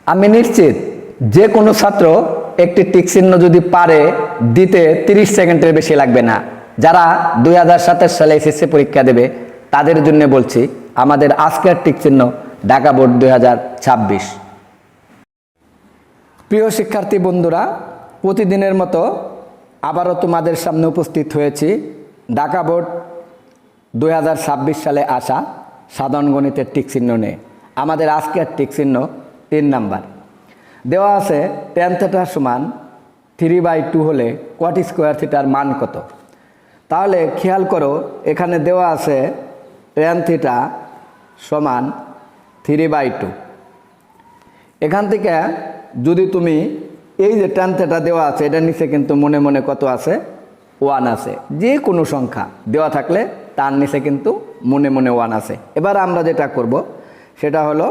আমি নিশ্চিত যে কোনো ছাত্র একটি টিক চিহ্ন যদি পারে দিতে 30 সেকেন্ডের বেশি লাগবে না। যারা 2027 সালে এসএসসি পরীক্ষা দেবে তাদের জন্য বলছি, আমাদের আজকের টিক চিহ্ন ঢাকা বোর্ড 2026। প্রিয় শিক্ষার্থী বন্ধুরা, প্রতিদিনের মতো আবারও তোমাদের সামনে উপস্থিত হয়েছি ঢাকা বোর্ড 2026 সালে আসা সাধারণ গণিতের টিক চিহ্ন নিয়ে। আমাদের আজকের টিক চিহ্ন 3 নাম্বার। দেওয়া আছে tan θ সমান 3/2 হলে cot স্কোয়ার থিটার মান কত। তাহলে খেয়াল করো, এখানে দেওয়া আছে tan θ সমান 3/2। এখান থেকে যদি তুমি এই যে tan θ দেওয়া আছে, এটার নিচে কিন্তু মনে মনে কত আছে? 1 আছে। যে কোনো সংখ্যা দেওয়া থাকলে তার নিচে কিন্তু মনে মনে 1 আছে। এবার আমরা যেটা করব সেটা হলো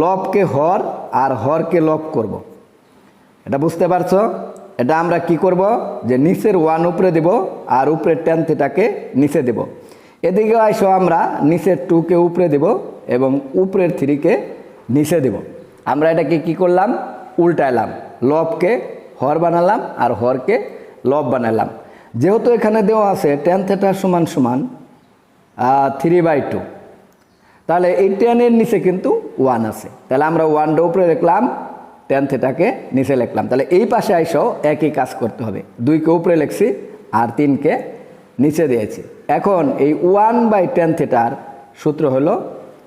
লবকে হর আর হরকে লব করব। এটা বুঝতে পারছো? এটা আমরা কি করব, যে নিচের 1 উপরে দেব আর উপরের tan θকে নিচে দেব। এদিকে আইসো আমরা নিচের 2কে উপরে দেব এবং উপরের 3কে নিচে দেব। আমরা এটাকে কি করলাম? উল্টাইলাম। লবকে হর বানালাম আর হরকে লব বানালাম। যেহেতু এখানে দেওয়া আছে tan θ সমান সমান 3/2, তাহলে এই টেনের নিচে কিন্তু 1 আছে। তাহলে আমরা 1টা উপরে লিখলাম, tan θকে নিচে লিখলাম। তাহলে এই পাশে আইসো একই কাজ করতে হবে। 2কে উপরে লিখছি আর 3কে নিচে দিয়েছি। এখন এই 1/tan θর সূত্র হলো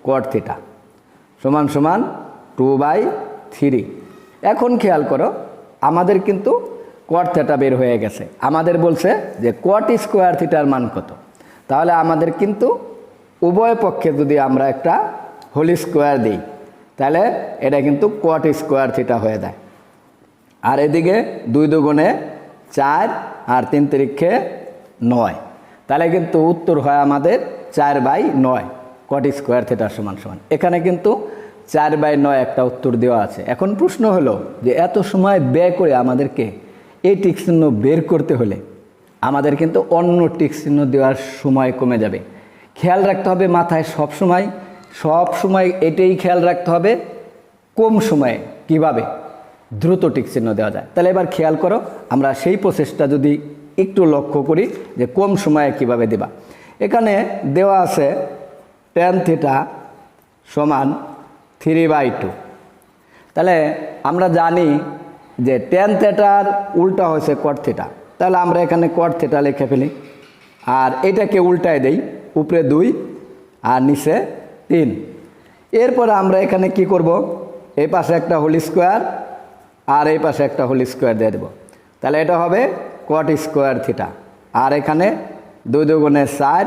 cot θ সমান সমান 2/3। এখন খেয়াল করো, আমাদের কিন্তু cot θ বের হয়ে গেছে। আমাদের বলছে যে cot স্কোয়ার থিটার মান কত। তাহলে আমাদের কিন্তু উভয় পক্ষে যদি আমরা একটা হোল স্কোয়ার দিই তাহলে এটা কিন্তু cot স্কোয়ার থিটা হয়ে যায়। আর এদিকে 2 দুগুণে 4 আর 3 তিরিক্ষে 9, তাহলে কিন্তু উত্তর হয় আমাদের 4/9 cot স্কোয়ার থিটার সমান সমান। এখানে কিন্তু 4/9 একটা উত্তর দেওয়া আছে। এখন প্রশ্ন হলো যে এত সময় ব্যয় করে আমাদেরকে এই টিক চিহ্ন বের করতে হলে আমাদের কিন্তু অন্য টিক চিহ্ন দেওয়ার সময় কমে যাবে। খেয়াল রাখতে হবে মাথায় সব সময় এটাই খেয়াল রাখতে হবে, কম সময়ে কিভাবে দ্রুত টিক চিহ্ন দেওয়া যায়। তাহলে এবার খেয়াল করো, আমরা সেই প্রসেসটা যদি একটু লক্ষ্য করি যে কম সময়ে কিভাবে দেবা। এখানে দেওয়া আছে tan θ সমান 3/2। তাহলে আমরা জানি যে tan θর উল্টা হয়েছে cot θ। তাহলে আমরা এখানে cot θ লিখে ফেলি আর এটাকে উল্টায় দেই, উপরে 2 আর নিচে 3। এরপরে আমরা এখানে কি করব, এই পাশে একটা হোল স্কোয়ার আর এই পাশে একটা হোল স্কোয়ার দিয়ে দেব। তাহলে এটা হবে cot স্কোয়ার থিটা। আর এখানে 2 দুগুণে 4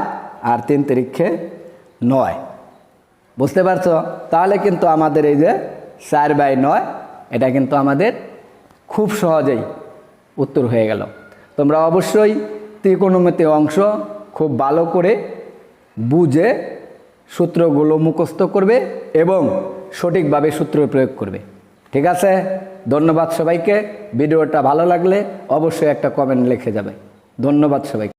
আর 3 তিরিক্ষে 9। বুঝতে পারছো? তাহলে কিন্তু আমাদের এই যে 4/9 এটা কিন্তু আমাদের খুব সহজেই উত্তর হয়ে গেল। তোমরা অবশ্যই ত্রিকোণমিতি অংশ খুব ভালো করে বুঝে সূত্রগুলো মুখস্থ করবে এবং সঠিকভাবে সূত্র প্রয়োগ করবে। ঠিক আছে? ধন্যবাদ সবাইকে। ভিডিওটা ভালো লাগলে অবশ্যই একটা কমেন্ট লিখে যাবে। ধন্যবাদ সবাইকে।